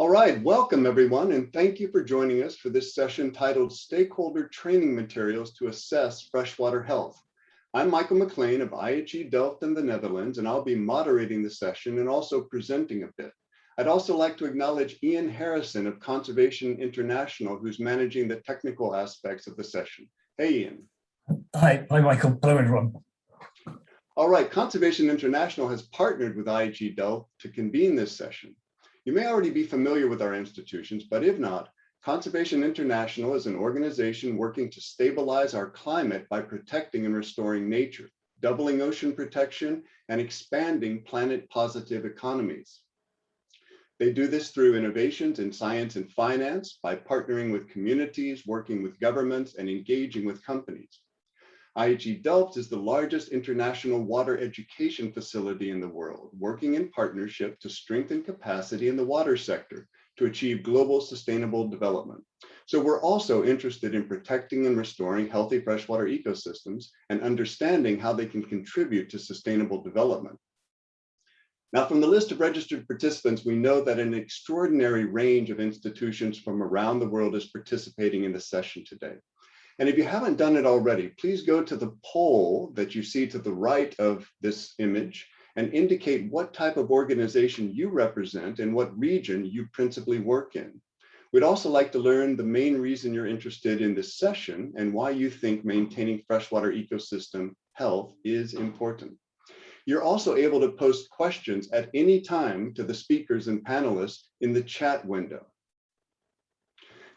All right, welcome everyone, and thank you for joining us for this session titled Stakeholder Training Materials to Assess Freshwater Health. I'm Michael McLean of IHE Delft in the Netherlands, and I'll be moderating the session and also presenting a bit. I'd also like to acknowledge Ian Harrison of Conservation International, who's managing the technical aspects of the session. Hey, Ian. Hi Michael. Hello, everyone. All right, Conservation International has partnered with IHE Delft to convene this session. You may already be familiar with our institutions, but if not, Conservation International is an organization working to stabilize our climate by protecting and restoring nature, doubling ocean protection, and expanding planet-positive economies. They do this through innovations in science and finance by partnering with communities, working with governments, and engaging with companies. IHE Delft is the largest international water education facility in the world, working in partnership to strengthen capacity in the water sector to achieve global sustainable development. So we're also interested in protecting and restoring healthy freshwater ecosystems and understanding how they can contribute to sustainable development. Now, from the list of registered participants, we know that an extraordinary range of institutions from around the world is participating in the session today. And if you haven't done it already, please go to the poll that you see to the right of this image and indicate what type of organization you represent and what region you principally work in. We'd also like to learn the main reason you're interested in this session and why you think maintaining freshwater ecosystem health is important. You're also able to post questions at any time to the speakers and panelists in the chat window.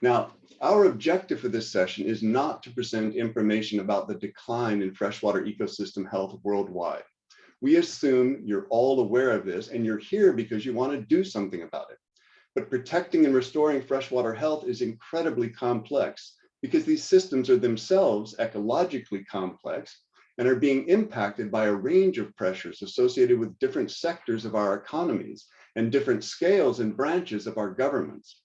Now, our objective for this session is not to present information about the decline in freshwater ecosystem health worldwide. We assume you're all aware of this and you're here because you want to do something about it. But protecting and restoring freshwater health is incredibly complex because these systems are themselves ecologically complex and are being impacted by a range of pressures associated with different sectors of our economies and different scales and branches of our governments.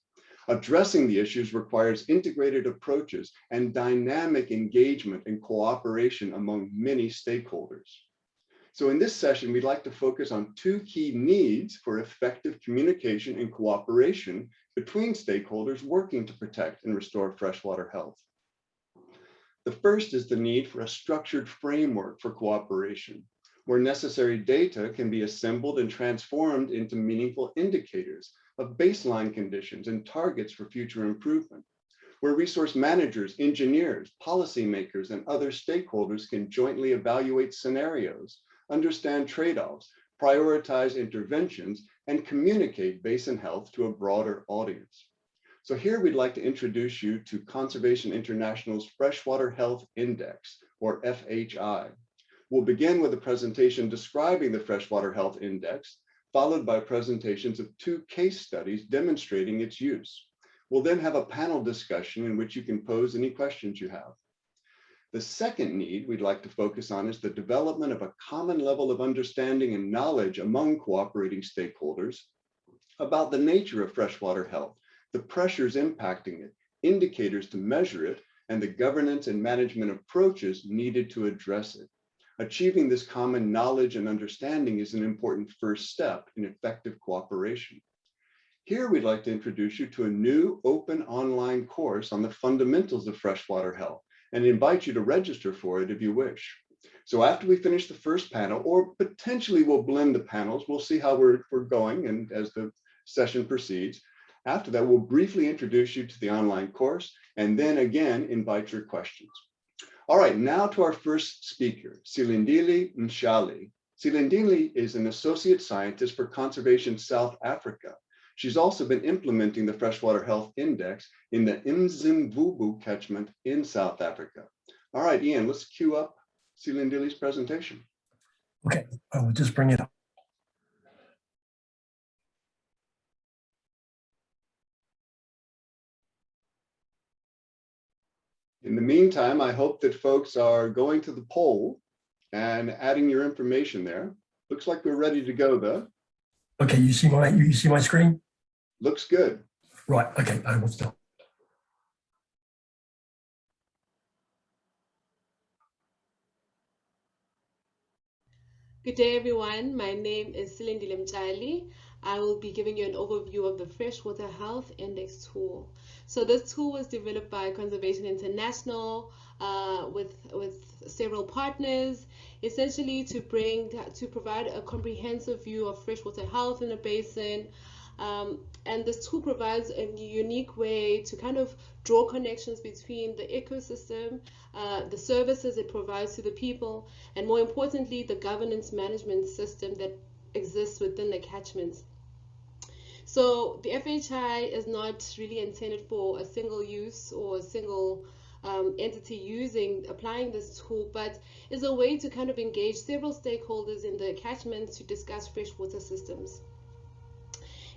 Addressing the issues requires integrated approaches and dynamic engagement and cooperation among many stakeholders. So in this session, we'd like to focus on two key needs for effective communication and cooperation between stakeholders working to protect and restore freshwater health. The first is the need for a structured framework for cooperation, where necessary data can be assembled and transformed into meaningful indicators of baseline conditions and targets for future improvement, where resource managers, engineers, policymakers, and other stakeholders can jointly evaluate scenarios, understand trade-offs, prioritize interventions, and communicate basin health to a broader audience. So here we'd like to introduce you to Conservation International's Freshwater Health Index, or FHI. We'll begin with a presentation describing the Freshwater Health Index, followed by presentations of two case studies demonstrating its use. We'll then have a panel discussion in which you can pose any questions you have. The second need we'd like to focus on is the development of a common level of understanding and knowledge among cooperating stakeholders about the nature of freshwater health, the pressures impacting it, indicators to measure it, and the governance and management approaches needed to address it. Achieving this common knowledge and understanding is an important first step in effective cooperation. Here, we'd like to introduce you to a new open online course on the fundamentals of freshwater health and invite you to register for it if you wish. So after we finish the first panel, or potentially we'll blend the panels, we'll see how we're going and as the session proceeds. After that, we'll briefly introduce you to the online course and then again invite your questions. All right, now to our first speaker, Silindile Mshali. Silindile is an associate scientist for Conservation South Africa. She's also been implementing the Freshwater Health Index in the Mzimvubu catchment in South Africa. All right, Ian, let's cue up Silindile's presentation. Okay, I will just bring it up. In the meantime, I hope that folks are going to the poll and adding your information there. Looks like we're ready to go though. Okay, you see my screen? Looks good. Right, okay, I will start. Good day, everyone. My name is Silindile Mshali. I will be giving you an overview of the Freshwater Health Index tool. So this tool was developed by Conservation International with several partners, essentially to provide a comprehensive view of freshwater health in a basin. And this tool provides a unique way to kind of draw connections between the ecosystem, the services it provides to the people, and more importantly, the governance management system that exists within the catchments. So the FHI is not really intended for a single use or a single entity applying this tool, but is a way to kind of engage several stakeholders in the catchments to discuss freshwater systems.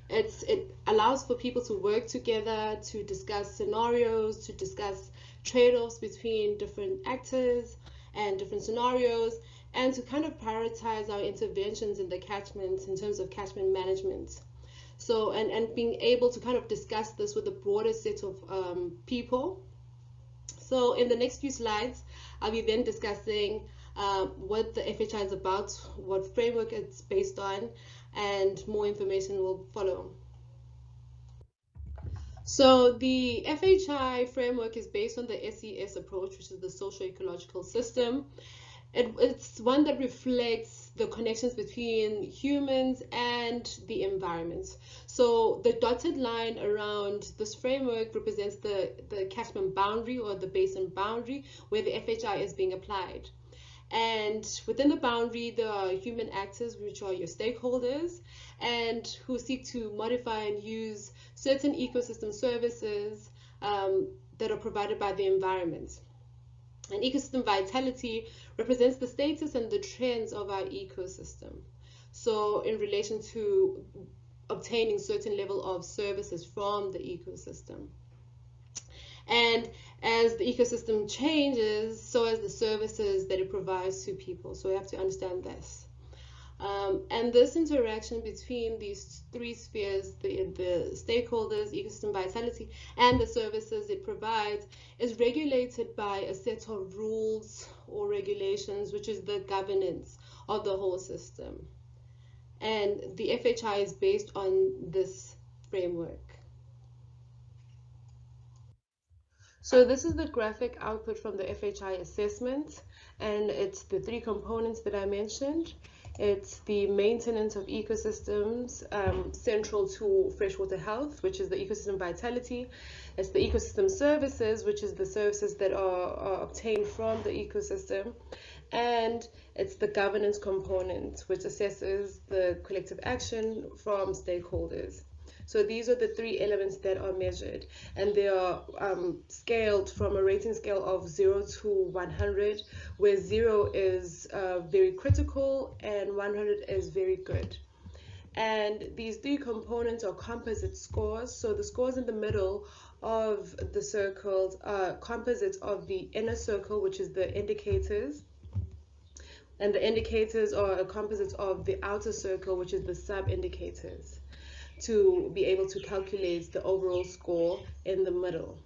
It allows for people to work together, to discuss scenarios, to discuss trade-offs between different actors and different scenarios, and to kind of prioritize our interventions in the catchments in terms of catchment management. So, and being able to kind of discuss this with a broader set of people. So in the next few slides, I'll be then discussing what the FHI is about, what framework it's based on, and more information will follow. So the FHI framework is based on the SES approach, which is the socio-ecological system. It's one that reflects the connections between humans and the environment. So the dotted line around this framework represents the catchment boundary or the basin boundary where the FHI is being applied. And within the boundary, there are human actors, which are your stakeholders, and who seek to modify and use certain ecosystem services that are provided by the environment. And ecosystem vitality represents the status and the trends of our ecosystem. So in relation to obtaining certain level of services from the ecosystem. And as the ecosystem changes, so as the services that it provides to people. So we have to understand this. And this interaction between these three spheres, the stakeholders, ecosystem vitality, and the services it provides, is regulated by a set of rules or regulations, which is the governance of the whole system. And the FHI is based on this framework. So this is the graphic output from the FHI assessment, and it's the three components that I mentioned. It's the maintenance of ecosystems, central to freshwater health, which is the ecosystem vitality. It's the ecosystem services, which is the services that are obtained from the ecosystem. And it's the governance component, which assesses the collective action from stakeholders. So these are the three elements that are measured, and they are scaled from a rating scale of 0 to 100, where 0 is very critical and 100 is very good. And these three components are composite scores. So the scores in the middle of the circles are composites of the inner circle, which is the indicators, and the indicators are a composite of the outer circle, which is the sub-indicators, to be able to calculate the overall score in the middle.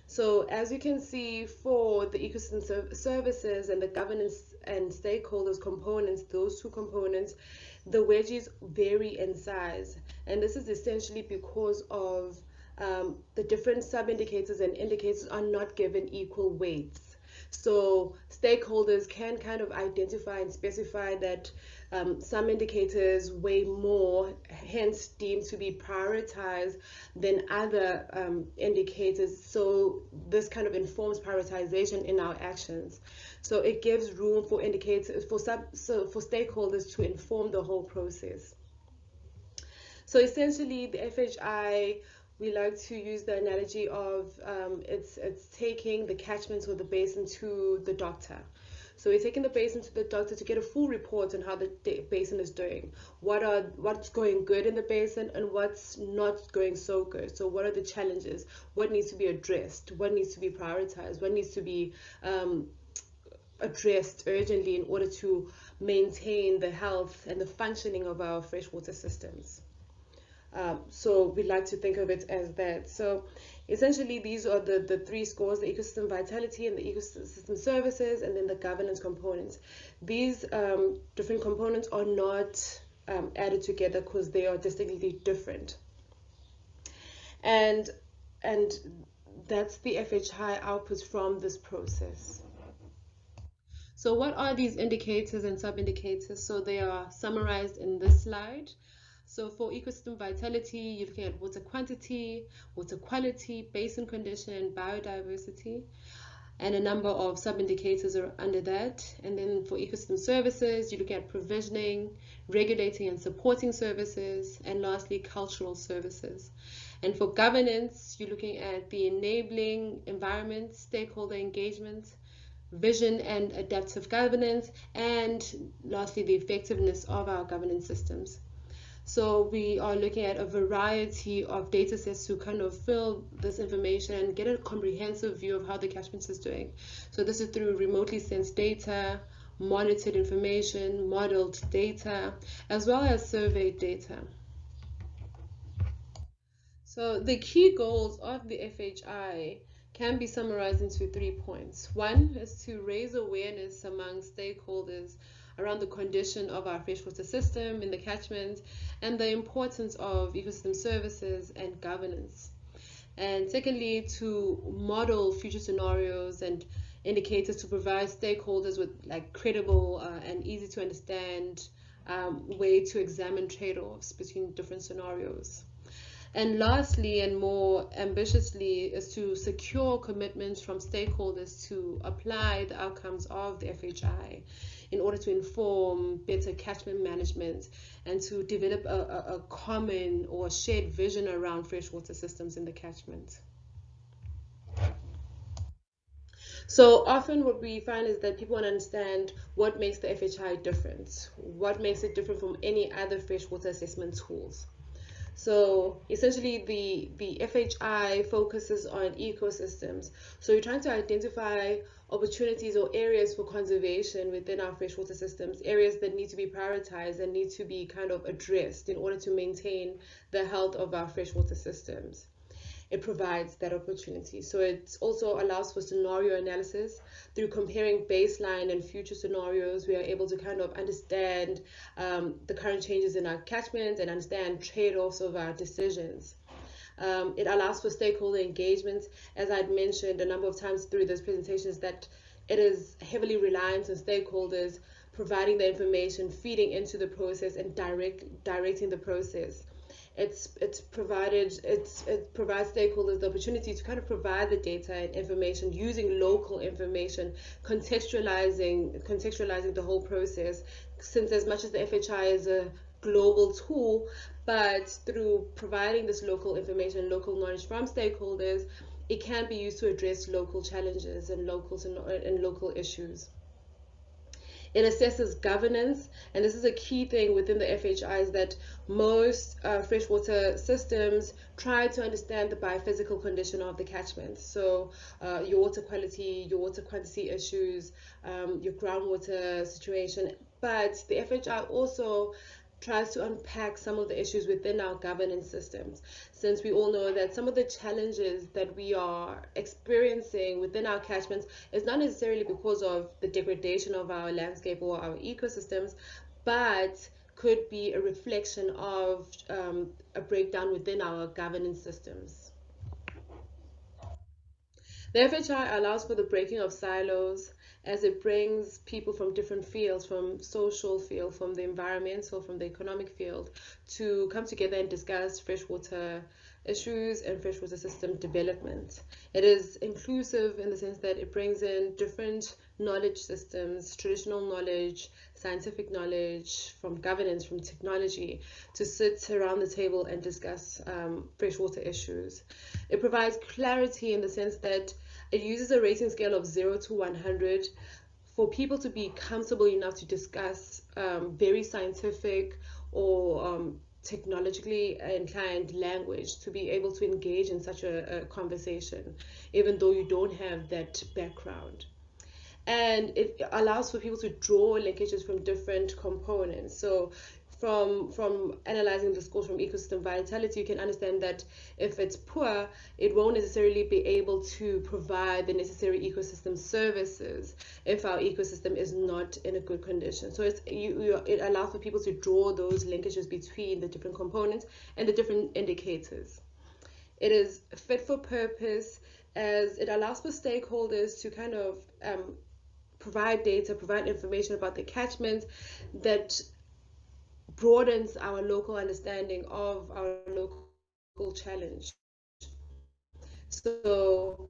So as you can see, for the ecosystem services and the governance and stakeholders components, those two components, the wedges vary in size. And this is essentially because of the different sub-indicators and indicators are not given equal weights. So stakeholders can kind of identify and specify that some indicators weigh more, hence deemed to be prioritized than other indicators. So this kind of informs prioritization in our actions. So it gives room for indicators for stakeholders to inform the whole process. So essentially, the FHI, we like to use the analogy of it's taking the catchment or the basin to the doctor. So we're taking the basin to the doctor to get a full report on how the basin is doing. What's going good in the basin and what's not going so good. So what are the challenges? What needs to be addressed? What needs to be prioritized? What needs to be addressed urgently in order to maintain the health and the functioning of our freshwater systems? So we like to think of it as that. So essentially, these are the three scores: the ecosystem vitality and the ecosystem services, and then the governance components. These different components are not added together because they are distinctly different. And that's the FHI outputs from this process. So what are these indicators and sub-indicators? So they are summarized in this slide. So for ecosystem vitality, you're looking at water quantity, water quality, basin condition, and biodiversity, and a number of sub-indicators are under that. And then for ecosystem services, you're looking at provisioning, regulating and supporting services, and lastly, cultural services. And for governance, you're looking at the enabling environment, stakeholder engagement, vision and adaptive governance, and lastly, the effectiveness of our governance systems. So we are looking at a variety of data sets to kind of fill this information and get a comprehensive view of how the catchment is doing. So this is through remotely sensed data, monitored information, modeled data, as well as surveyed data. So the key goals of the FHI can be summarized into 3 points. One is to raise awareness among stakeholders around the condition of our freshwater system in the catchment and the importance of ecosystem services and governance. And secondly, to model future scenarios and indicators to provide stakeholders with credible and easy to understand way to examine trade-offs between different scenarios. And lastly, and more ambitiously, is to secure commitments from stakeholders to apply the outcomes of the FHI in order to inform better catchment management and to develop a common or shared vision around freshwater systems in the catchment. So often what we find is that people want to understand what makes the FHI different, what makes it different from any other freshwater assessment tools. So essentially the FHI focuses on ecosystems. So you're trying to identify opportunities or areas for conservation within our freshwater systems, areas that need to be prioritized and need to be kind of addressed in order to maintain the health of our freshwater systems. It provides that opportunity. So it also allows for scenario analysis. Through comparing baseline and future scenarios, we are able to kind of understand the current changes in our catchment and understand trade-offs of our decisions. It allows for stakeholder engagement. As I'd mentioned a number of times through this presentation, is that it is heavily reliant on stakeholders providing the information, feeding into the process, and directing the process. It provides stakeholders the opportunity to kind of provide the data and information using local information, contextualizing the whole process, since as much as the FHI is a global tool, but through providing this local information, local knowledge from stakeholders, it can be used to address local challenges and local issues. It assesses governance, and this is a key thing within the FHI, is that most freshwater systems try to understand the biophysical condition of the catchment. So your water quality, your water quantity issues, your groundwater situation. But the FHI also tries to unpack some of the issues within our governance systems, since we all know that some of the challenges that we are experiencing within our catchments is not necessarily because of the degradation of our landscape or our ecosystems, but could be a reflection of a breakdown within our governance systems. The FHI allows for the breaking of silos, as it brings people from different fields, from social field, from the environmental, from the economic field, to come together and discuss freshwater issues and freshwater system development. It is inclusive in the sense that it brings in different knowledge systems, traditional knowledge, scientific knowledge, from governance, from technology, to sit around the table and discuss freshwater issues. It provides clarity in the sense that it uses a rating scale of 0 to 100 for people to be comfortable enough to discuss very scientific or technologically inclined language, to be able to engage in such a conversation, even though you don't have that background. And it allows for people to draw linkages from different components. So from analyzing the scores from ecosystem vitality, you can understand that if it's poor, it won't necessarily be able to provide the necessary ecosystem services if our ecosystem is not in a good condition. So it allows for people to draw those linkages between the different components and the different indicators. It is fit for purpose as it allows for stakeholders to kind of provide data, provide information about the catchment that broadens our local understanding of our local challenge. So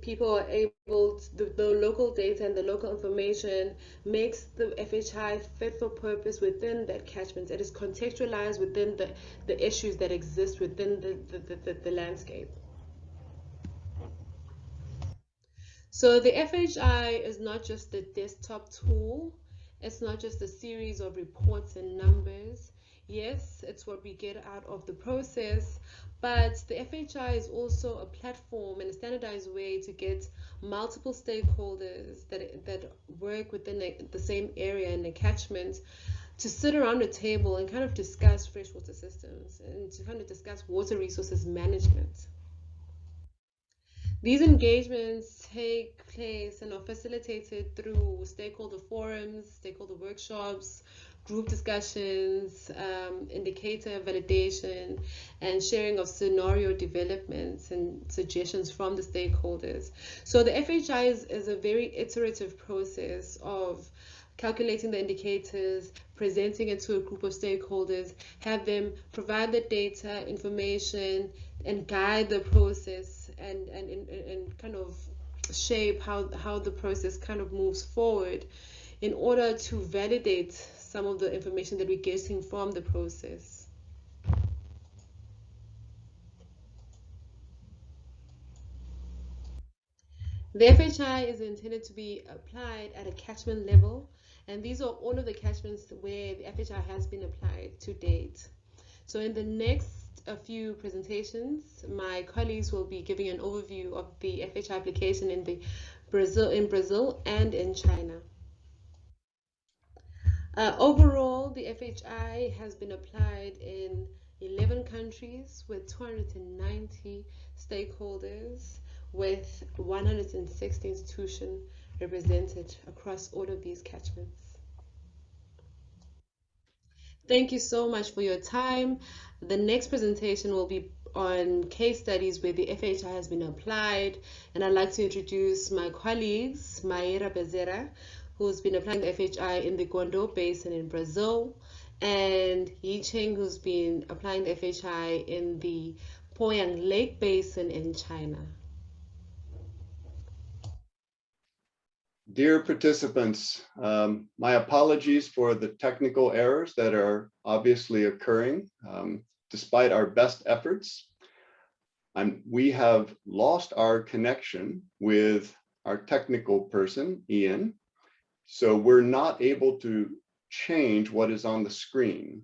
people are able to, the local data and the local information makes the FHI fit for purpose within that catchment. It is contextualized within the issues that exist within the landscape. So the FHI is not just a desktop tool. It's not just a series of reports and numbers. Yes, it's what we get out of the process, but the FHI is also a platform and a standardized way to get multiple stakeholders that work within the same area and the catchment to sit around a table and kind of discuss freshwater systems and to kind of discuss water resources management. These engagements take place and are facilitated through stakeholder forums, stakeholder workshops, group discussions, indicator validation, and sharing of scenario developments and suggestions from the stakeholders. So the FHI is a very iterative process of calculating the indicators, presenting it to a group of stakeholders, have them provide the data, information, and guide the process and kind of shape how the process kind of moves forward in order to validate some of the information that we're getting from the process. The FHI is intended to be applied at a catchment level, and these are all of the catchments where the FHI has been applied to date. So in the next few presentations, my colleagues will be giving an overview of the FHI application in Brazil and in China. Overall, the FHI has been applied in 11 countries with 290 stakeholders with 160 institutions represented across all of these catchments. Thank you so much for your time. The next presentation will be on case studies where the FHI has been applied, and I'd like to introduce my colleagues, Mayra Bezerra, who's been applying the FHI in the Guangdong Basin in Brazil, and Yi Cheng, who's been applying the FHI in the Poyang Lake Basin in China. Dear participants, my apologies for the technical errors that are obviously occurring. Despite our best efforts, we have lost our connection with our technical person, Ian. So we're not able to change what is on the screen.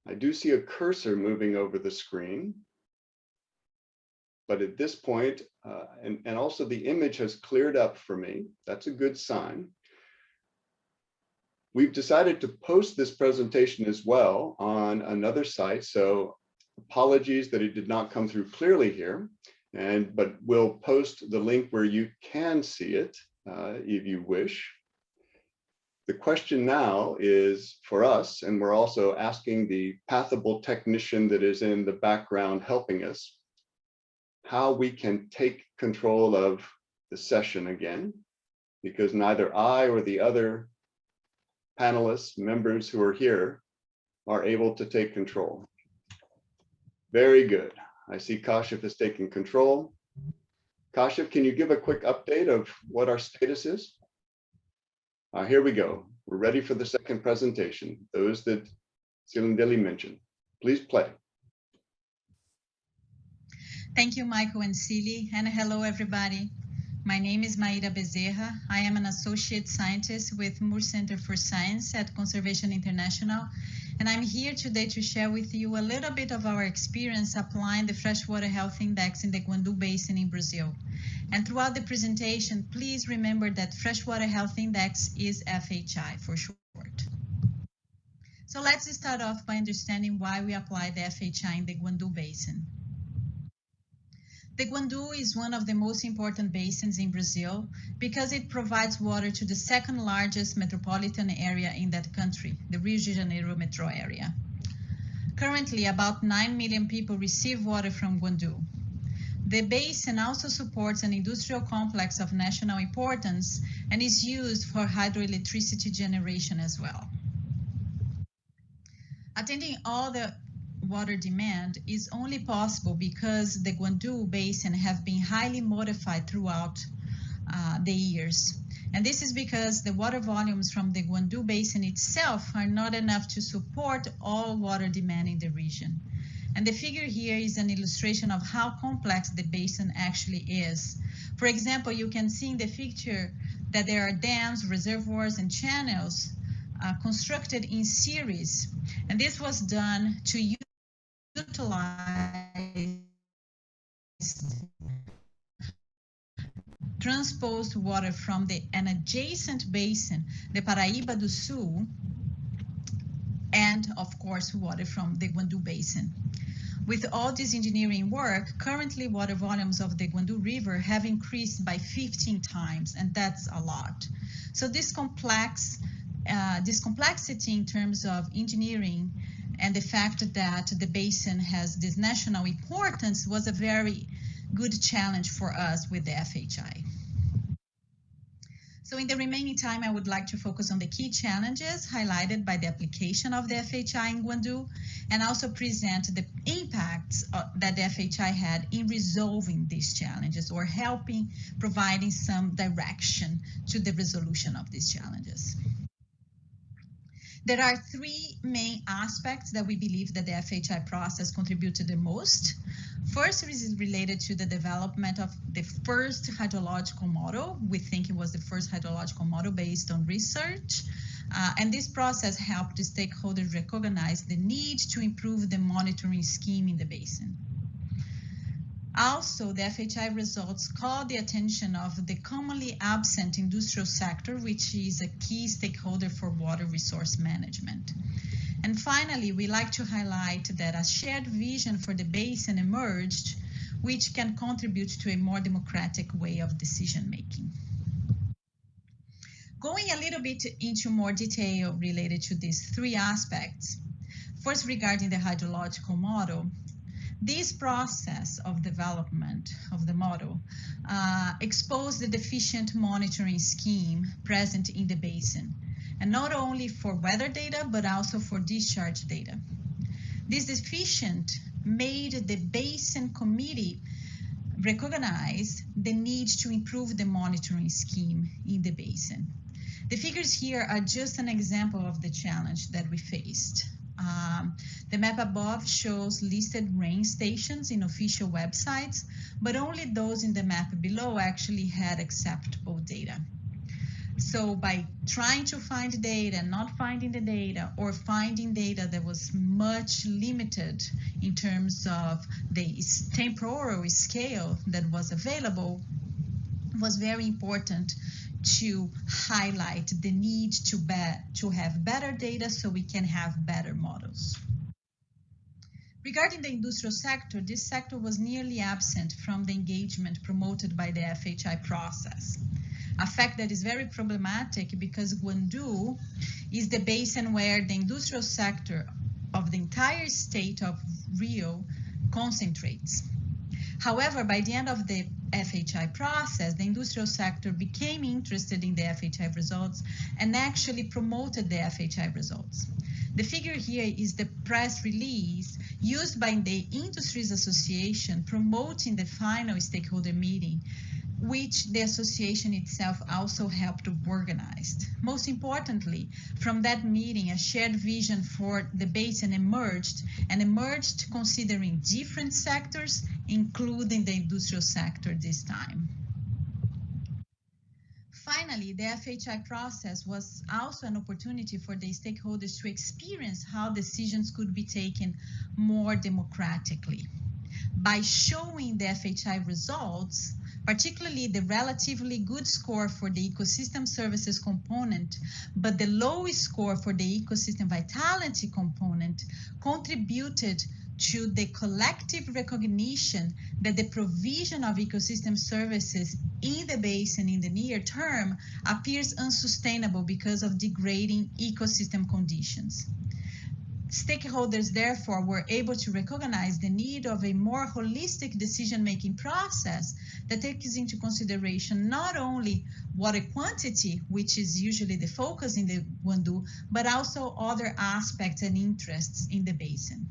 I do see a cursor moving over the screen. But at this point, and also the image has cleared up for me. That's a good sign. We've decided to post this presentation as well on another site. So apologies that it did not come through clearly here, but we'll post the link where you can see it if you wish. The question now is for us, and we're also asking the Pathable technician that is in the background helping us, how we can take control of the session again, because neither I or the other panelists, members who are here, are able to take control. Very good. I see Kashif is taking control. Kashif, can you give a quick update of what our status is? Here we go. We're ready for the second presentation. Those that Silindeli mentioned. Please play. Thank you, Michael and Cili, and hello, everybody. My name is Mayra Bezerra. I am an associate scientist with Moore Center for Science at Conservation International, and I'm here today to share with you a little bit of our experience applying the Freshwater Health Index in the Guangdong Basin in Brazil. And throughout the presentation, please remember that Freshwater Health Index is FHI for short. So let's start off by understanding why we apply the FHI in the Guandu Basin. The Guandu is one of the most important basins in Brazil because it provides water to the second largest metropolitan area in that country, the Rio de Janeiro metro area. Currently, about 9 million people receive water from Guandu. The basin also supports an industrial complex of national importance and is used for hydroelectricity generation as well. Attending all the water demand is only possible because the Guandu Basin have been highly modified throughout the years. And this is because the water volumes from the Guandu Basin itself are not enough to support all water demand in the region. And the figure here is an illustration of how complex the basin actually is. For example, you can see in the picture that there are dams, reservoirs, and channels constructed in series. And this was done to utilize transposed water from an adjacent basin, the Paraíba do Sul, and of course water from the Guandu Basin. With all this engineering work, currently water volumes of the Guandu River have increased by 15 times, and that's a lot. So this complexity in terms of engineering and the fact that the basin has this national importance was a very good challenge for us with the FHI. So in the remaining time, I would like to focus on the key challenges highlighted by the application of the FHI in Guandu, and also present the impacts that the FHI had in resolving these challenges or providing some direction to the resolution of these challenges. There are three main aspects that we believe that the FHI process contributed the most. First is related to the development of the first hydrological model. We think it was the first hydrological model based on research. And this process helped the stakeholders recognize the need to improve the monitoring scheme in the basin. Also, the FHI results called the attention of the commonly absent industrial sector, which is a key stakeholder for water resource management. And finally, we like to highlight that a shared vision for the basin emerged, which can contribute to a more democratic way of decision making. Going a little bit into more detail related to these three aspects. First, regarding the hydrological model, this process of development of the model exposed the deficient monitoring scheme present in the basin, and not only for weather data, but also for discharge data. This deficient made the Basin Committee recognize the need to improve the monitoring scheme in the basin. The figures here are just an example of the challenge that we faced. The map above shows listed rain stations in official websites, but only those in the map below actually had acceptable data. So by trying to find data, not finding the data, or finding data that was much limited in terms of the temporal scale that was available, was very important to highlight the need to have better data so we can have better models. Regarding the industrial sector, this sector was nearly absent from the engagement promoted by the FHI process, a fact that is very problematic because Guandu is the basin where the industrial sector of the entire state of Rio concentrates. However, by the end of the FHI process, the industrial sector became interested in the FHI results and actually promoted the FHI results. The figure here is the press release used by the Industries Association promoting the final stakeholder meeting, which the association itself also helped organize. Most importantly, from that meeting, a shared vision for the basin emerged considering different sectors, including the industrial sector this time. Finally, the FHI process was also an opportunity for the stakeholders to experience how decisions could be taken more democratically. By showing the FHI results, particularly the relatively good score for the ecosystem services component, but the low score for the ecosystem vitality component, contributed to the collective recognition that the provision of ecosystem services in the basin in the near term appears unsustainable because of degrading ecosystem conditions. Stakeholders, therefore, were able to recognize the need of a more holistic decision-making process that takes into consideration not only water quantity, which is usually the focus in the Guangdu, but also other aspects and interests in the basin.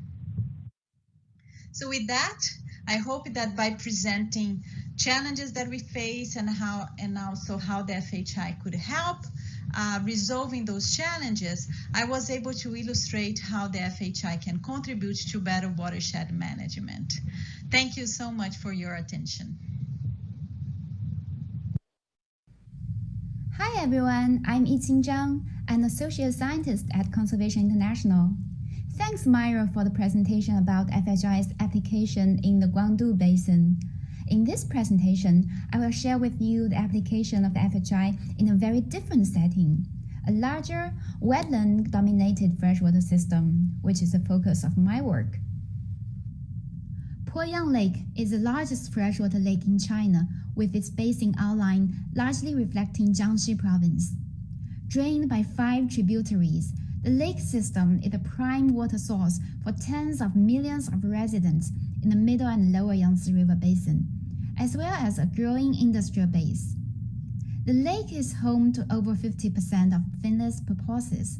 So with that, I hope that by presenting challenges that we face and also how the FHI could help resolving those challenges, I was able to illustrate how the FHI can contribute to better watershed management. Thank you so much for your attention. Hi everyone, I'm Yiqing Zhang, an associate scientist at Conservation International. Thanks, Myra, for the presentation about FHI's application in the Guangdu Basin. In this presentation, I will share with you the application of the FHI in a very different setting, a larger, wetland-dominated freshwater system, which is the focus of my work. Poyang Lake is the largest freshwater lake in China, with its basin outline largely reflecting Jiangxi province. Drained by 5 tributaries, the lake system is a prime water source for tens of millions of residents in the middle and lower Yangtze River Basin, as well as a growing industrial base. The lake is home to over 50% of finless porpoises,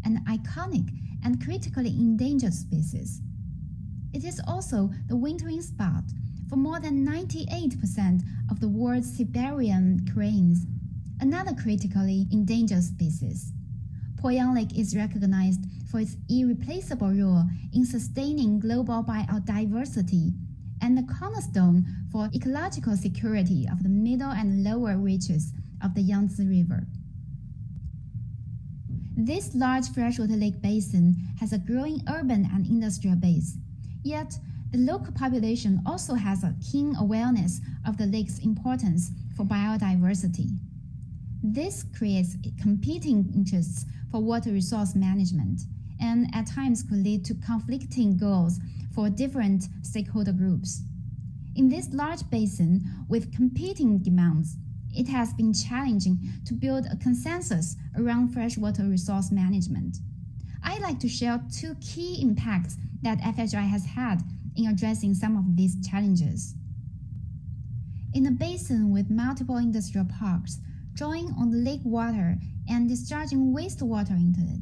an iconic and critically endangered species. It is also the wintering spot for more than 98% of the world's Siberian cranes, another critically endangered species. Poyang Lake is recognized for its irreplaceable role in sustaining global biodiversity and the cornerstone for ecological security of the middle and lower reaches of the Yangtze River. This large freshwater lake basin has a growing urban and industrial base, yet the local population also has a keen awareness of the lake's importance for biodiversity. This creates competing interests for water resource management and at times could lead to conflicting goals for different stakeholder groups. In this large basin with competing demands, it has been challenging to build a consensus around freshwater resource management. I'd like to share 2 key impacts that FHI has had in addressing some of these challenges. In a basin with multiple industrial parks, drawing on the lake water and discharging wastewater into it,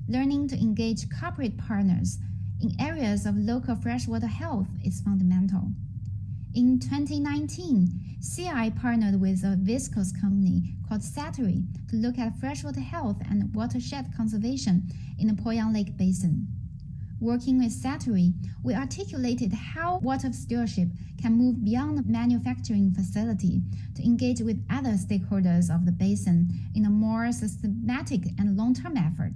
learning to engage corporate partners in areas of local freshwater health is fundamental. In 2019, CI partnered with a viscose company called Saturi to look at freshwater health and watershed conservation in the Poyang Lake Basin. Working with Saturi, we articulated how water stewardship can move beyond the manufacturing facility to engage with other stakeholders of the basin in a more systematic and long-term effort,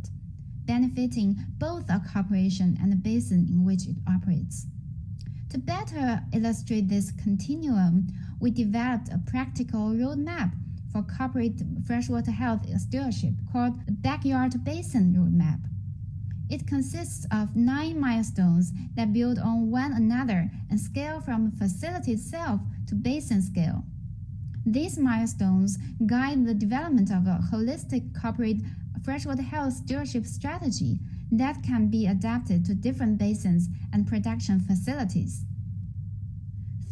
benefiting both our corporation and the basin in which it operates. To better illustrate this continuum, we developed a practical roadmap for corporate freshwater health stewardship called the Backyard Basin Roadmap. It consists of 9 milestones that build on one another and scale from the facility itself to basin scale. These milestones guide the development of a holistic corporate freshwater health stewardship strategy that can be adapted to different basins and production facilities.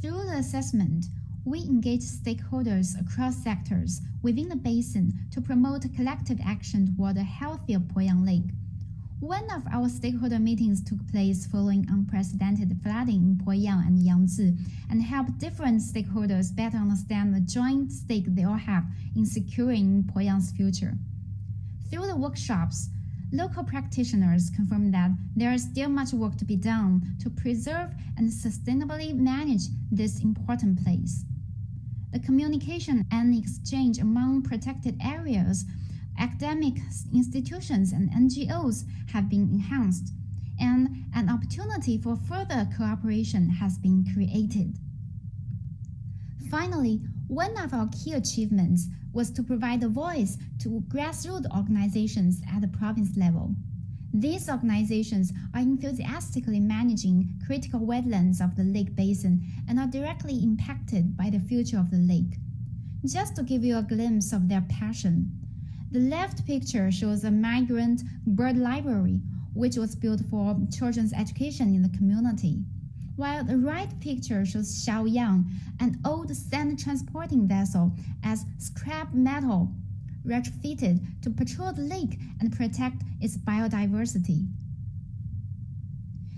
Through the assessment, we engage stakeholders across sectors within the basin to promote collective action toward a healthier Poyang Lake. One of our stakeholder meetings took place following unprecedented flooding in Poyang and Yangtze and helped different stakeholders better understand the joint stake they all have in securing Poyang's future. Through the workshops, local practitioners confirmed that there is still much work to be done to preserve and sustainably manage this important place. The communication and exchange among protected areas, academic institutions, and NGOs have been enhanced, and an opportunity for further cooperation has been created. Finally, One of our key achievements was to provide a voice to grassroots organizations at the province level. These organizations are enthusiastically managing critical wetlands of the lake basin and are directly impacted by the future of the lake. Just to give you a glimpse of their passion, the left picture shows a migrant bird library, which was built for children's education in the community, while the right picture shows Xiaoyang, an old sand transporting vessel, as scrap metal retrofitted to patrol the lake and protect its biodiversity.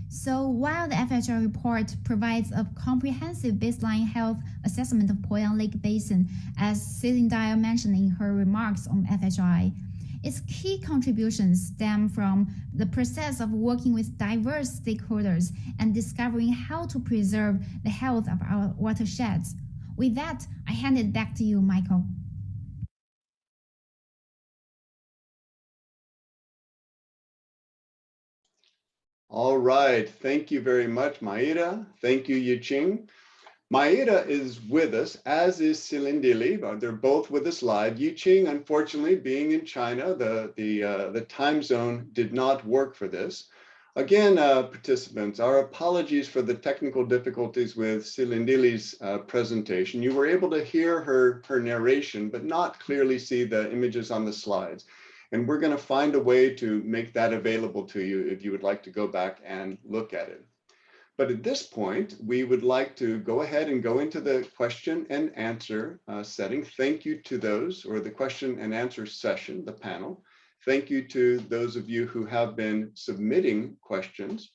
So while the FHI report provides a comprehensive baseline health assessment of Poyang Lake Basin, as Celine Dyer mentioned in her remarks on FHI, its key contributions stem from the process of working with diverse stakeholders and discovering how to preserve the health of our watersheds. With that, I hand it back to you, Michael. All right, thank you very much, Maida. Thank you, Yiqing. Maida is with us, as is Silindili. They're both with us live. Yiqing, unfortunately, being in China, the time zone did not work for this. Again, participants, our apologies for the technical difficulties with Silindili's presentation. You were able to hear her narration, but not clearly see the images on the slides. And we're going to find a way to make that available to you if you would like to go back and look at it. But at this point, we would like to go ahead and go into the question and answer setting. Thank you to those, or the question and answer session, the panel. Thank you to those of you who have been submitting questions.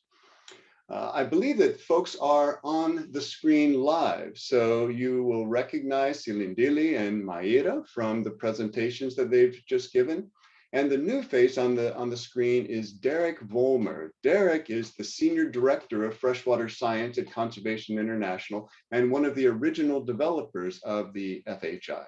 I believe that folks are on the screen live, so you will recognize Silindili and Maida from the presentations that they've just given. And the new face on the screen is Derek Vollmer. Derek is the Senior Director of Freshwater Science at Conservation International and one of the original developers of the FHI.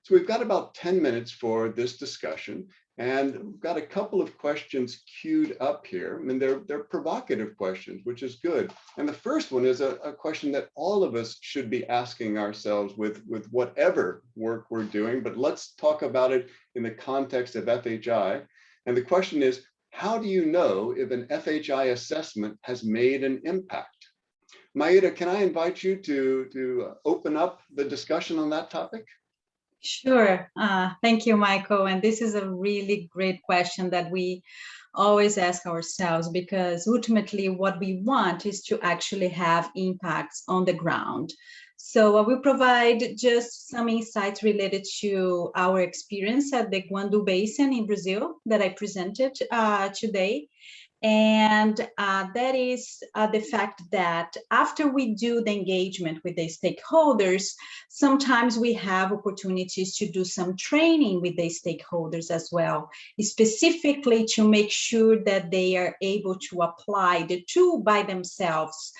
So we've got about 10 minutes for this discussion, and we've got a couple of questions queued up here. I mean, they're provocative questions, which is good. And the first one is a question that all of us should be asking ourselves with whatever work we're doing, but let's talk about it in the context of FHI. And the question is, how do you know if an FHI assessment has made an impact? Maida, can I invite you to open up the discussion on that topic? Sure. Thank you, Michael. And this is a really great question that we always ask ourselves, because ultimately what we want is to actually have impacts on the ground. So I will provide just some insights related to our experience at the Guandu Basin in Brazil that I presented today. And that is the fact that after we do the engagement with the stakeholders, sometimes we have opportunities to do some training with the stakeholders as well, specifically to make sure that they are able to apply the tool by themselves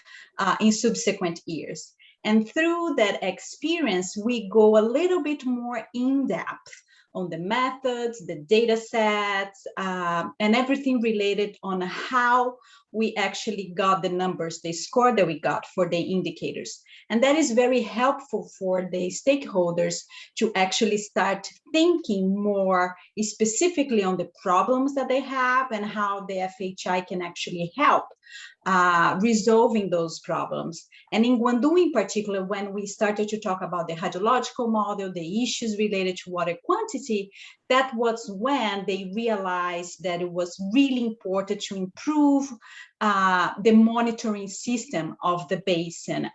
in subsequent years. And through that experience, we go a little bit more in depth on the methods, the data sets, and everything related on how we actually got the numbers, the score that we got for the indicators. And that is very helpful for the stakeholders to actually start thinking more specifically on the problems that they have and how the FHI can actually help resolving those problems. And in Guandu in particular, when we started to talk about the hydrological model, the issues related to water quantity, that was when they realized that it was really important to improve the monitoring system of the basin,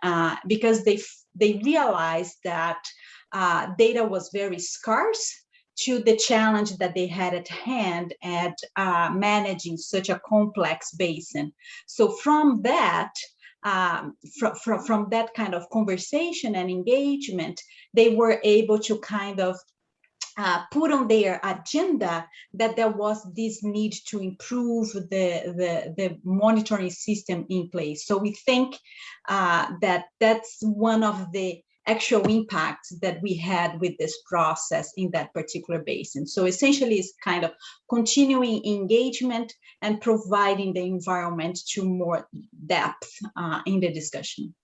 because they realized that data was very scarce to the challenge that they had at hand at managing such a complex basin. So from that, from that kind of conversation and engagement, they were able to kind of put on their agenda that there was this need to improve the monitoring system in place. So we think that that's one of the actual impacts that we had with this process in that particular basin. So essentially it's kind of continuing engagement and providing the environment to more depth in the discussion.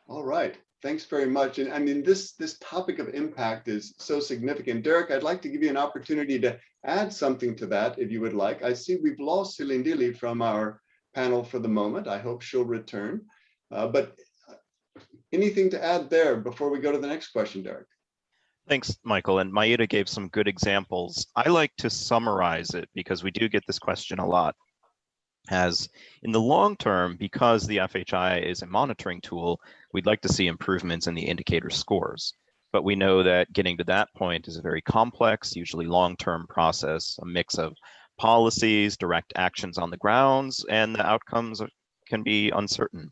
All right. Thanks very much. And I mean, this topic of impact is so significant. Derek, I'd like to give you an opportunity to add something to that if you would like. I see we've lost Silindili from our panel for the moment. I hope she'll return. But anything to add there before we go to the next question, Derek? Thanks, Michael. And Maida gave some good examples. I like to summarize it because we do get this question a lot. As in the long term, because the FHI is a monitoring tool, we'd like to see improvements in the indicator scores. But we know that getting to that point is a very complex, usually long-term process, a mix of policies, direct actions on the grounds, and the outcomes can be uncertain.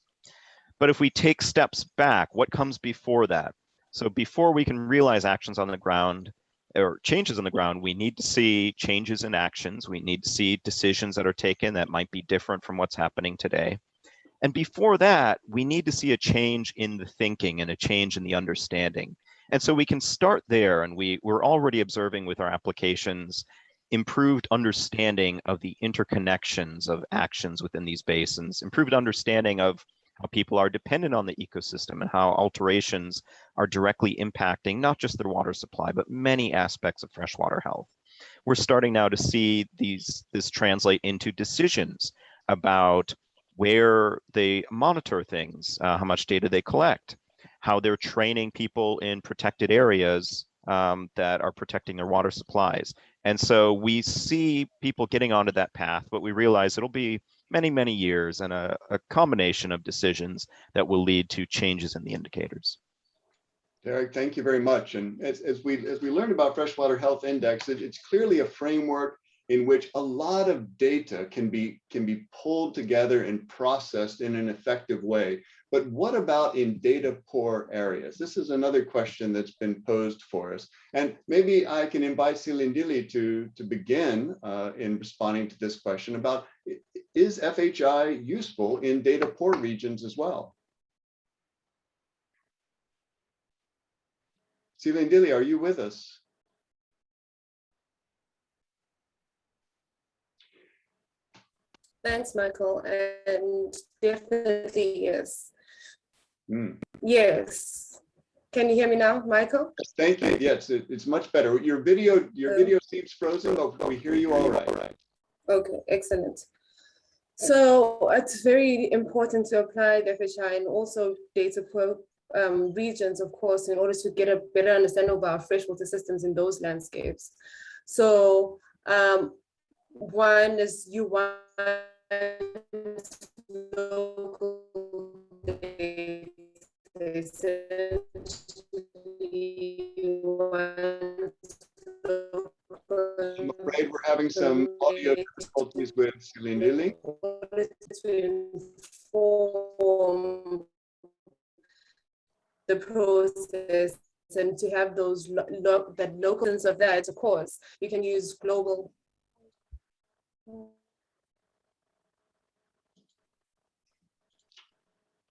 But if we take steps back, what comes before that? So before we can realize actions on the ground or changes on the ground, we need to see changes in actions. We need to see decisions that are taken that might be different from what's happening today. And before that, we need to see a change in the thinking and a change in the understanding. And so we can start there, and we're already observing with our applications improved understanding of the interconnections of actions within these basins, improved understanding of how people are dependent on the ecosystem and how alterations are directly impacting not just their water supply, but many aspects of freshwater health. We're starting now to see this translate into decisions about where they monitor things, how much data they collect, how they're training people in protected areas that are protecting their water supplies. And so we see people getting onto that path, but we realize it'll be many, many years and a combination of decisions that will lead to changes in the indicators. Derek, thank you very much. And as we learned about Freshwater Health Index, it's clearly a framework in which a lot of data can be pulled together and processed in an effective way. But what about in data poor areas? This is another question that's been posed for us. And maybe I can invite Silindili to begin in responding to this question about, is FHI useful in data poor regions as well? Silindili, are you with us? Thanks, Michael, and definitely yes. Mm. Yes. Can you hear me now, Michael? Thank you. Yes, it's much better. Your video seems frozen, but we hear you all right. Okay, excellent. So it's very important to apply the FHI and also data poor regions, of course, in order to get a better understanding of our freshwater systems in those landscapes. So one is you want local data. I'm afraid we're having some audio difficulties with Silindili. To inform the process and to have those that locals of that, of course, you can use global.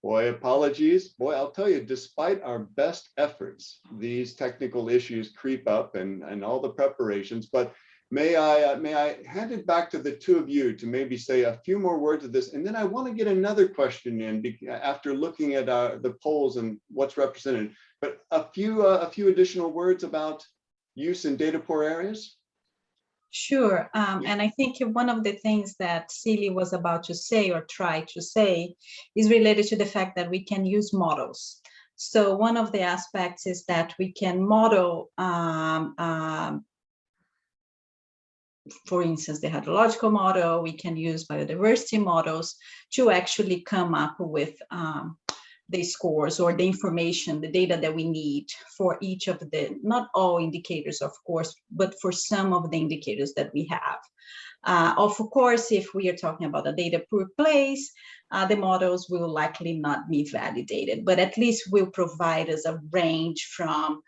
Boy, apologies. Boy, I'll tell you, despite our best efforts, these technical issues creep up and all the preparations. But may I hand it back to the two of you to maybe say a few more words of this, and then I want to get another question in after looking at the polls and what's represented. But a few additional words about use in data poor areas. Sure, and I think one of the things that Celie was about to say or try to say is related to the fact that we can use models. So one of the aspects is that we can model, for instance, the hydrological model, we can use biodiversity models to actually come up with the scores or the information, the data that we need for each of the, not all indicators, of course, but for some of the indicators that we have. Of course, if we are talking about a data poor place, the models will likely not be validated, but at least will provide us a range from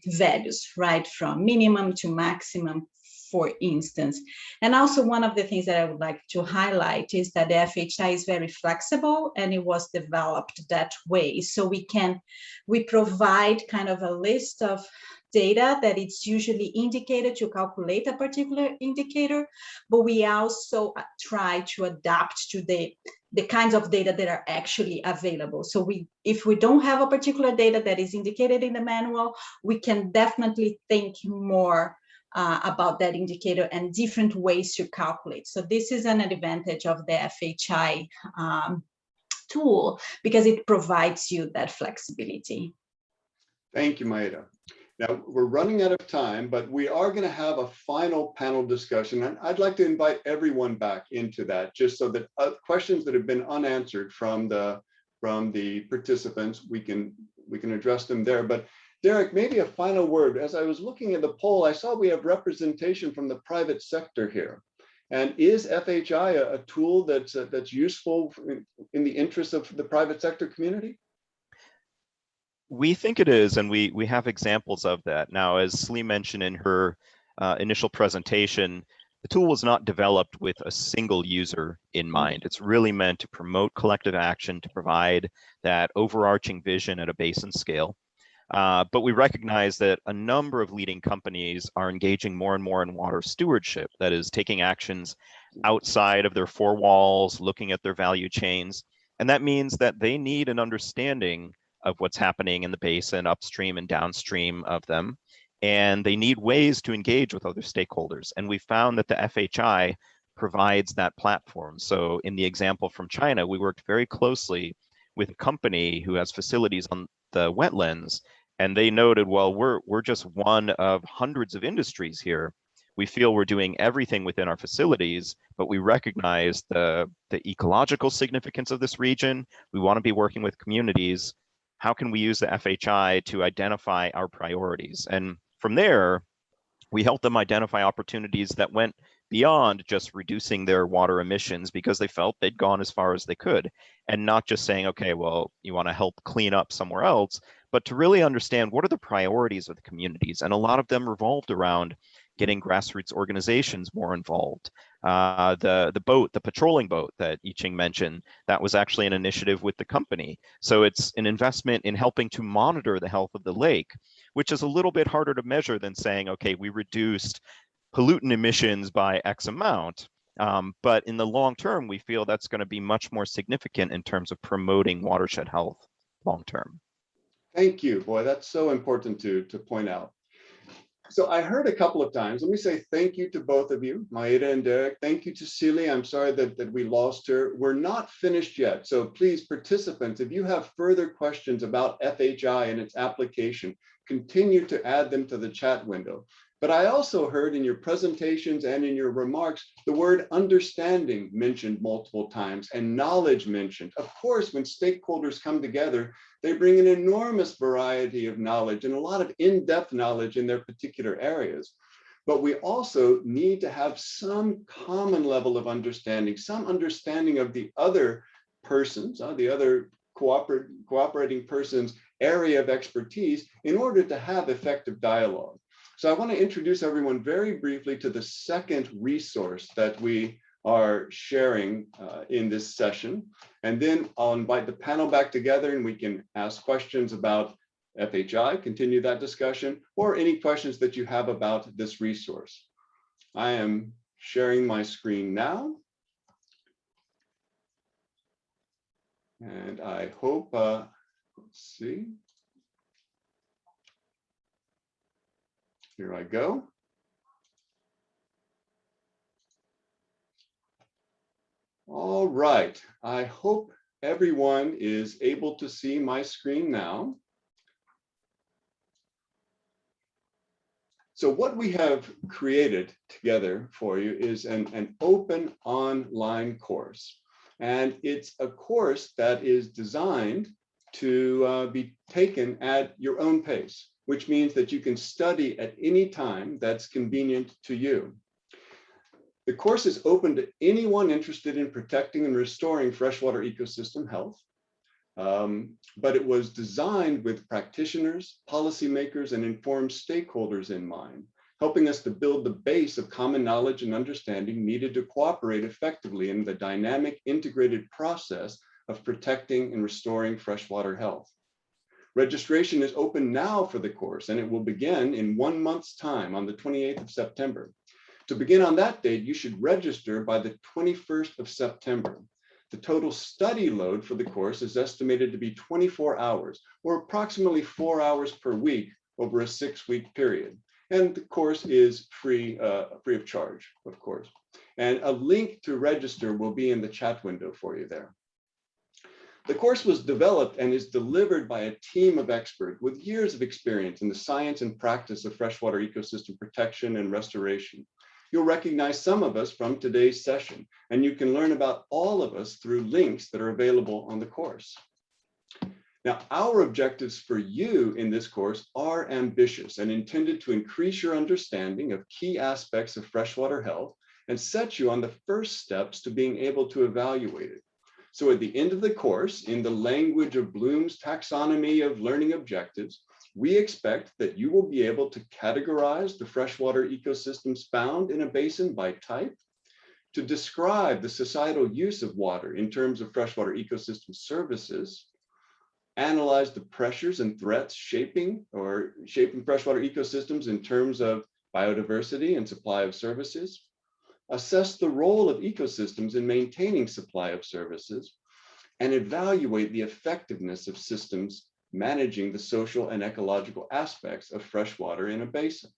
values, right, from minimum to maximum, for instance. And also one of the things that I would like to highlight is that the FHI is very flexible and it was developed that way. So we provide kind of a list of data that it's usually indicated to calculate a particular indicator, but we also try to adapt to the the kinds of data that are actually available. So if we don't have a particular data that is indicated in the manual, we can definitely think more about that indicator and different ways to calculate. So this is an advantage of the FHI tool, because it provides you that flexibility. Thank you, Maeda. Now, we're running out of time, but we are going to have a final panel discussion, and I'd like to invite everyone back into that, just so that questions that have been unanswered from the participants, we can address them there. But Derek, maybe a final word. As I was looking at the poll, I saw we have representation from the private sector here. And is FHI a tool that's useful in the interest of the private sector community? We think it is, and we have examples of that. Now, as Slee mentioned in her initial presentation, the tool was not developed with a single user in mind. It's really meant to promote collective action, to provide that overarching vision at a basin scale. But we recognize that a number of leading companies are engaging more and more in water stewardship, that is, taking actions outside of their four walls, looking at their value chains. And that means that they need an understanding of what's happening in the basin, upstream and downstream of them. And they need ways to engage with other stakeholders. And we found that the FHI provides that platform. So in the example from China, we worked very closely with a company who has facilities on the wetlands. And they noted, well, we're just one of hundreds of industries here. We feel we're doing everything within our facilities, but we recognize the ecological significance of this region. We want to be working with communities. How can we use the FHI to identify our priorities? And from there, we helped them identify opportunities that went beyond just reducing their water emissions, because they felt they'd gone as far as they could, and not just saying, okay, well, you want to help clean up somewhere else, but to really understand what are the priorities of the communities. And a lot of them revolved around getting grassroots organizations more involved. The patrolling boat that Yiqing mentioned, that was actually an initiative with the company. So it's an investment in helping to monitor the health of the lake, which is a little bit harder to measure than saying, okay, we reduced pollutant emissions by X amount. But in the long term, we feel that's going to be much more significant in terms of promoting watershed health long term. Thank you. Boy, that's so important to point out. So I heard a couple of times, let me say thank you to both of you, Maeda and Derek. Thank you to Celie. I'm sorry that we lost her. We're not finished yet. So please, participants, if you have further questions about FHI and its application, continue to add them to the chat window. But I also heard in your presentations and in your remarks, the word understanding mentioned multiple times and knowledge mentioned. Of course, when stakeholders come together, they bring an enormous variety of knowledge and a lot of in-depth knowledge in their particular areas. But we also need to have some common level of understanding, some understanding of the other persons, the other cooperating person's area of expertise in order to have effective dialogue. So I want to introduce everyone very briefly to the second resource that we are sharing in this session. And then I'll invite the panel back together and we can ask questions about FHI, continue that discussion, or any questions that you have about this resource. I am sharing my screen now. And I hope, let's see. Here I go. All right, I hope everyone is able to see my screen now. So what we have created together for you is an open online course. And it's a course that is designed to be taken at your own pace, which means that you can study at any time that's convenient to you. The course is open to anyone interested in protecting and restoring freshwater ecosystem health, but it was designed with practitioners, policymakers, and informed stakeholders in mind, helping us to build the base of common knowledge and understanding needed to cooperate effectively in the dynamic integrated process of protecting and restoring freshwater health. Registration is open now for the course, and it will begin in 1 month's time on the 28th of September. To begin on that date, you should register by the 21st of September. The total study load for the course is estimated to be 24 hours, or approximately 4 hours per week over a 6-week period. And the course is free of charge, of course. And a link to register will be in the chat window for you there. The course was developed and is delivered by a team of experts with years of experience in the science and practice of freshwater ecosystem protection and restoration. You'll recognize some of us from today's session, and you can learn about all of us through links that are available on the course. Now, our objectives for you in this course are ambitious and intended to increase your understanding of key aspects of freshwater health and set you on the first steps to being able to evaluate it. So at the end of the course, in the language of Bloom's taxonomy of learning objectives, we expect that you will be able to categorize the freshwater ecosystems found in a basin by type, to describe the societal use of water in terms of freshwater ecosystem services, analyze the pressures and threats shaping freshwater ecosystems in terms of biodiversity and supply of services, assess the role of ecosystems in maintaining supply of services, and evaluate the effectiveness of systems managing the social and ecological aspects of freshwater in a basin.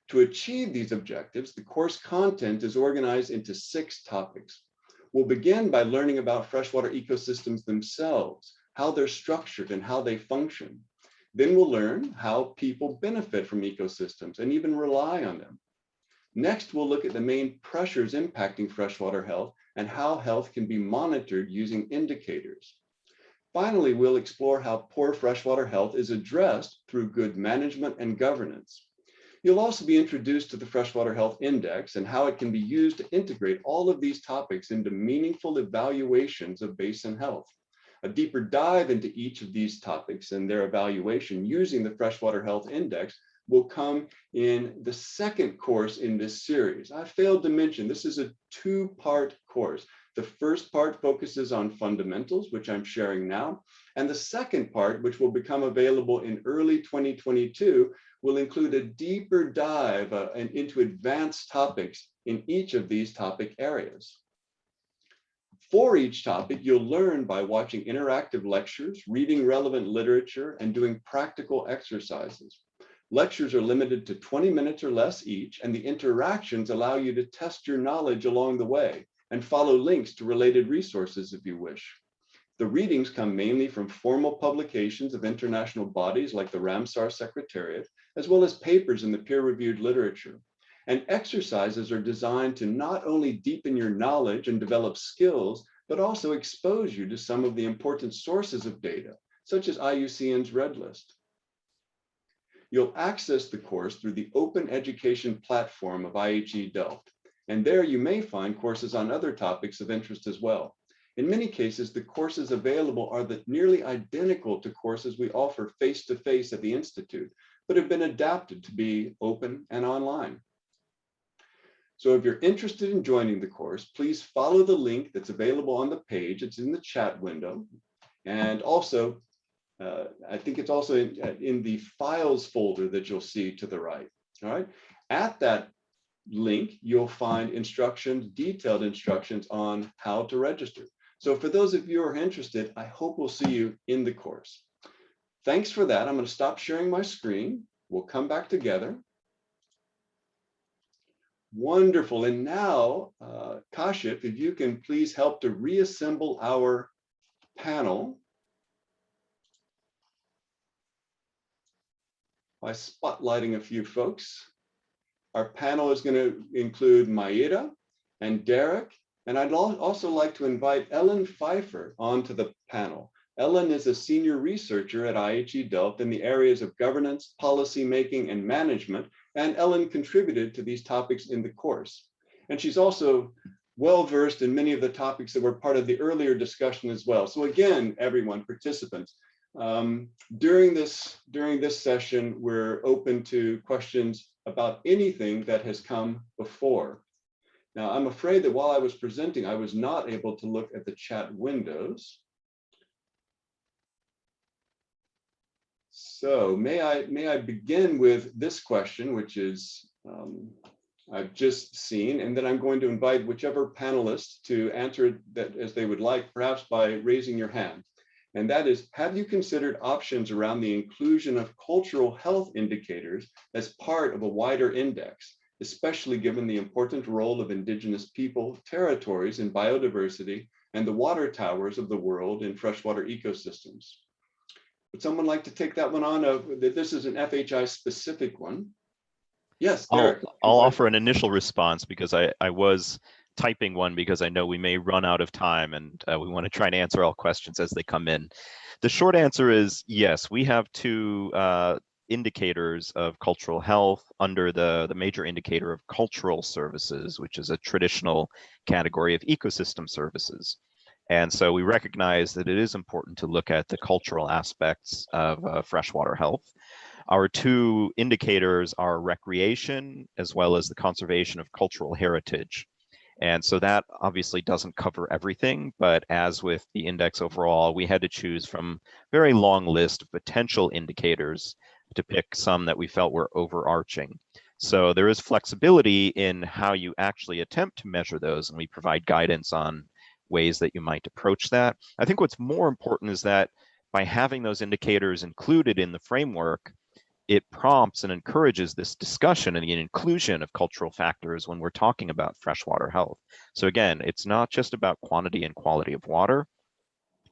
To achieve these objectives, the course content is organized into 6 topics. We'll begin by learning about freshwater ecosystems themselves, how they're structured and how they function. Then we'll learn how people benefit from ecosystems and even rely on them. Next, we'll look at the main pressures impacting freshwater health and how health can be monitored using indicators. Finally, we'll explore how poor freshwater health is addressed through good management and governance. You'll also be introduced to the Freshwater Health Index and how it can be used to integrate all of these topics into meaningful evaluations of basin health. A deeper dive into each of these topics and their evaluation using the Freshwater Health Index will come in the second course in this series. I failed to mention this is a 2-part course. The first part focuses on fundamentals, which I'm sharing now, and the second part, which will become available in early 2022, will include a deeper dive into advanced topics in each of these topic areas. For each topic, you'll learn by watching interactive lectures, reading relevant literature, and doing practical exercises. Lectures are limited to 20 minutes or less each, and the interactions allow you to test your knowledge along the way and follow links to related resources if you wish. The readings come mainly from formal publications of international bodies like the Ramsar Secretariat, as well as papers in the peer-reviewed literature. And exercises are designed to not only deepen your knowledge and develop skills, but also expose you to some of the important sources of data, such as IUCN's Red List. You'll access the course through the open education platform of IHE Delft, and there you may find courses on other topics of interest as well. In many cases, the courses available are nearly identical to courses we offer face-to-face at the Institute, but have been adapted to be open and online. So if you're interested in joining the course, please follow the link that's available on the page. It's in the chat window. And also, I think it's also in the files folder that you'll see to the right. All right. At that link, you'll find instructions, detailed instructions on how to register. So for those of you who are interested, I hope we'll see you in the course. Thanks for that. I'm going to stop sharing my screen. We'll come back together. Wonderful. And now, Kashif, if you can please help to reassemble our panel by spotlighting a few folks. Our panel is going to include Maida and Derek, and I'd also like to invite Ellen Pfeiffer onto the panel. Ellen is a senior researcher at IHE Delft in the areas of governance, policy making, and management, and Ellen contributed to these topics in the course. And she's also well-versed in many of the topics that were part of the earlier discussion as well. So again, everyone, participants, during this session, we're open to questions about anything that has come before. Now, I'm afraid that while I was presenting, I was not able to look at the chat windows. So may I begin with this question, which is I've just seen, and then I'm going to invite whichever panelist to answer that as they would like, perhaps by raising your hand. And that is, have you considered options around the inclusion of cultural health indicators as part of a wider index, especially given the important role of indigenous people, territories in biodiversity, and the water towers of the world in freshwater ecosystems? Would someone like to take that one on? This is an FHI specific one. Yes, Derek. I'll offer an initial response because I was typing one because I know we may run out of time, and we want to try and answer all questions as they come in. The short answer is yes, we have two indicators of cultural health under the major indicator of cultural services, which is a traditional category of ecosystem services. And so we recognize that it is important to look at the cultural aspects of freshwater health. Our two indicators are recreation as well as the conservation of cultural heritage. And so that obviously doesn't cover everything, but as with the index overall, we had to choose from a very long list of potential indicators to pick some that we felt were overarching. So there is flexibility in how you actually attempt to measure those, and we provide guidance on ways that you might approach that. I think what's more important is that by having those indicators included in the framework, it prompts and encourages this discussion and the inclusion of cultural factors when we're talking about freshwater health. So again, it's not just about quantity and quality of water.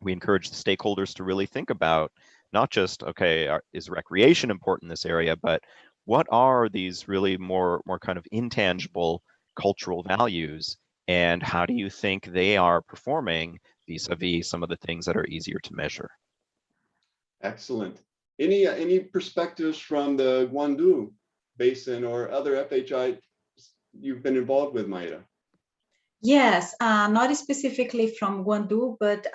We encourage the stakeholders to really think about not just, okay, is recreation important in this area, but what are these really more kind of intangible cultural values, and how do you think they are performing vis-a-vis some of the things that are easier to measure? Excellent. Any perspectives from the Guangdong Basin or other FHI you've been involved with, Maida? Yes, not specifically from Guangdong, but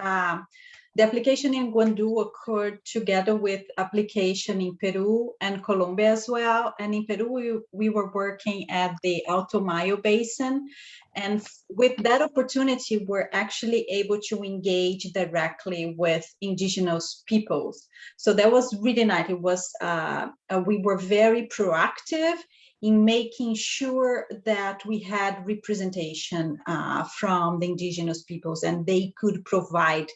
the application in Guangdong occurred together with application in Peru and Colombia as well. And in Peru, we were working at the Alto Mayo Basin. And with that opportunity, we're actually able to engage directly with indigenous peoples. So that was really nice. It was, we were very proactive in making sure that we had representation from the indigenous peoples, and they could provide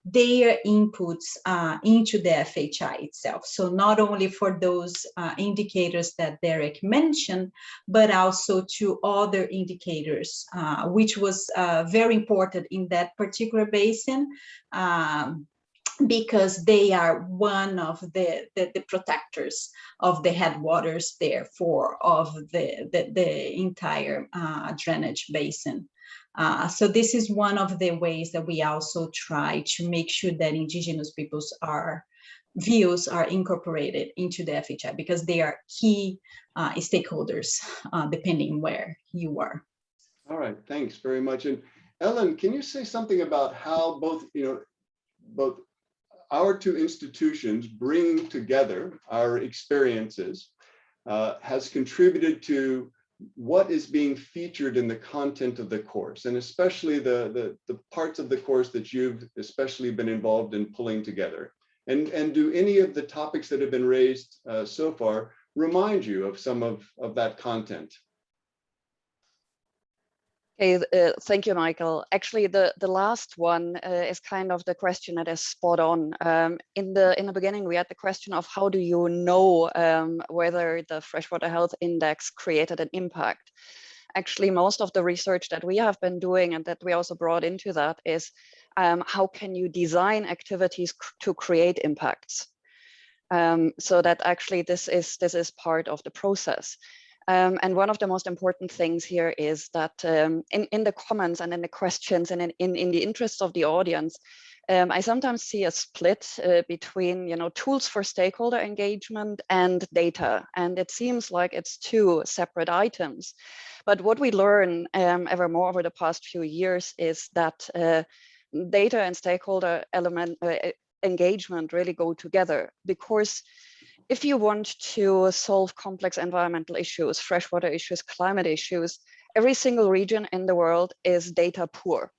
their inputs into the FHI itself. So not only for those indicators that Derek mentioned, but also to other indicators, which was very important in that particular basin, because they are one of the protectors of the headwaters, therefore, of the entire drainage basin. So this is one of the ways that we also try to make sure that indigenous peoples' views are incorporated into the FHI, because they are key stakeholders, depending where you are. All right, thanks very much. And Ellen, can you say something about how both our two institutions bringing together our experiences has contributed to what is being featured in the content of the course, and especially the parts of the course that you've especially been involved in pulling together? And do any of the topics that have been raised so far remind you of some of that content? Okay, thank you, Michael. Actually, the last one is kind of the question that is spot on. In the beginning, we had the question of how do you know whether the Freshwater Health Index created an impact? Actually, most of the research that we have been doing and that we also brought into that is how can you design activities to create impacts? So that actually this is part of the process. And one of the most important things here is that in the comments and in the questions and in the interest of the audience, I sometimes see a split between tools for stakeholder engagement and data, and it seems like it's two separate items. But what we learn ever more over the past few years is that data and stakeholder engagement really go together, because if you want to solve complex environmental issues, freshwater issues, climate issues, every single region in the world is data poor.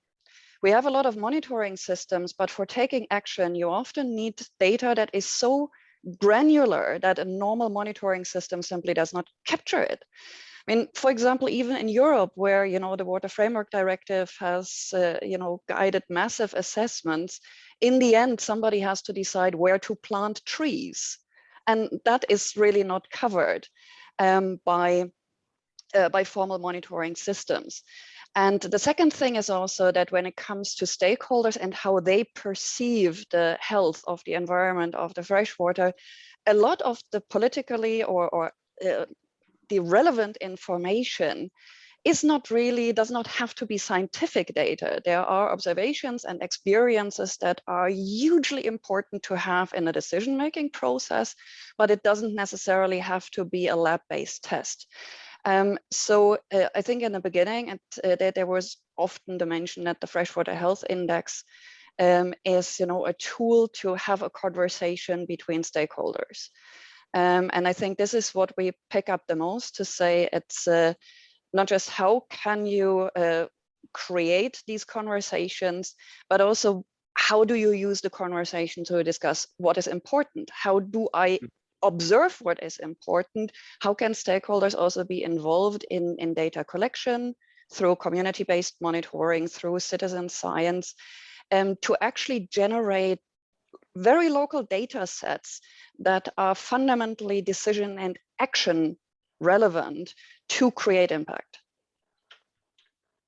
We have a lot of monitoring systems, but for taking action, you often need data that is so granular that a normal monitoring system simply does not capture it. I mean, for example, even in Europe, where, the Water Framework Directive has, guided massive assessments, in the end, somebody has to decide where to plant trees. And that is really not covered by formal monitoring systems. And the second thing is also that when it comes to stakeholders and how they perceive the health of the environment of the freshwater, a lot of the politically or the relevant information does not have to be scientific data. There are observations and experiences that are hugely important to have in a decision-making process, but it doesn't necessarily have to be a lab-based test. So I think in the beginning, there was often the mention that the Freshwater Health Index is, a tool to have a conversation between stakeholders. And I think this is what we pick up the most, to say it's not just how can you create these conversations, but also how do you use the conversation to discuss what is important? How do I observe what is important? How can stakeholders also be involved in data collection through community-based monitoring, through citizen science, to actually generate very local data sets that are fundamentally decision and action relevant to create impact?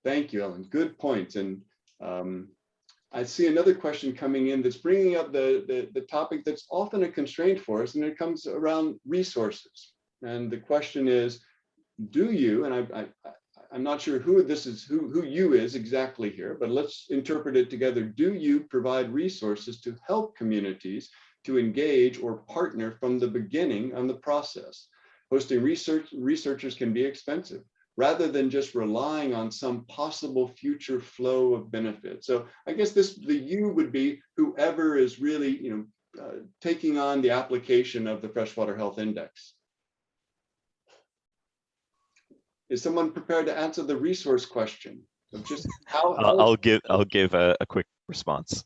Thank you, Ellen. Good points. And I see another question coming in that's bringing up the topic that's often a constraint for us, and it comes around resources. And the question is, do you, and I'm not sure who this is, who you is exactly here, but let's interpret it together. Do you provide resources to help communities to engage or partner from the beginning on the process? Hosting researchers can be expensive, rather than just relying on some possible future flow of benefit. So I guess the you would be whoever is really, taking on the application of the Freshwater Health Index. Is someone prepared to answer the resource question of just how? I'll give a quick response.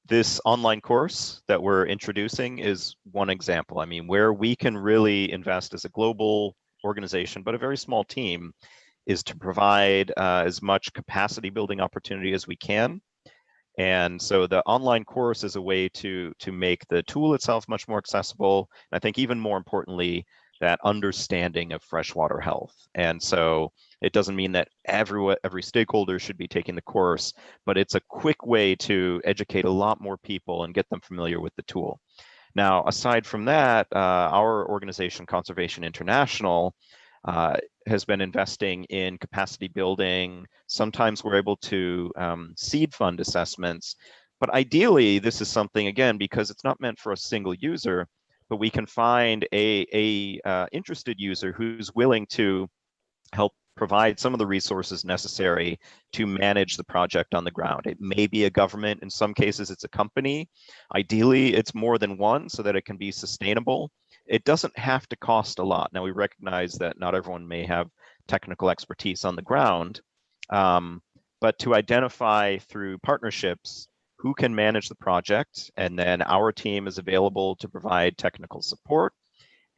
This online course that we're introducing is one example. I mean, where we can really invest as a global organization, but a very small team, is to provide as much capacity building opportunity as we can. And so the online course is a way to make the tool itself much more accessible. And I think even more importantly, that understanding of freshwater health. And so it doesn't mean that every stakeholder should be taking the course, but it's a quick way to educate a lot more people and get them familiar with the tool. Now, aside from that, our organization, Conservation International, has been investing in capacity building. Sometimes we're able to seed fund assessments, but ideally this is something, again, because it's not meant for a single user, but we can find a interested user who's willing to help provide some of the resources necessary to manage the project on the ground. It may be a government, in some cases it's a company. Ideally, it's more than one so that it can be sustainable. It doesn't have to cost a lot. Now, we recognize that not everyone may have technical expertise on the ground, but to identify through partnerships who can manage the project, and then our team is available to provide technical support,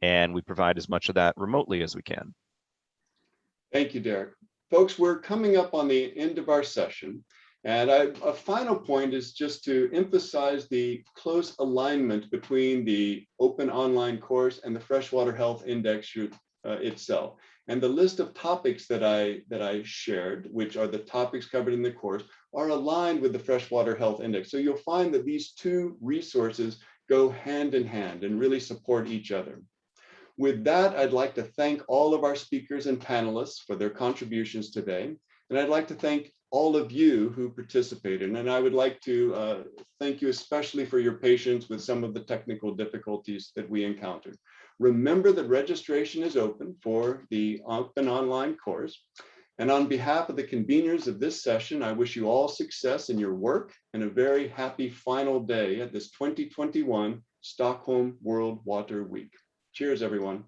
and we provide as much of that remotely as we can. Thank you, Derek. Folks, we're coming up on the end of our session, and a final point is just to emphasize the close alignment between the open online course and the Freshwater Health Index itself. And the list of topics that I shared, which are the topics covered in the course, are aligned with the Freshwater Health Index. So you'll find that these two resources go hand in hand and really support each other. With that, I'd like to thank all of our speakers and panelists for their contributions today. And I'd like to thank all of you who participated. And I would like to thank you especially for your patience with some of the technical difficulties that we encountered. Remember that registration is open for the open online course. And on behalf of the conveners of this session, I wish you all success in your work and a very happy final day at this 2021 Stockholm World Water Week. Cheers, everyone.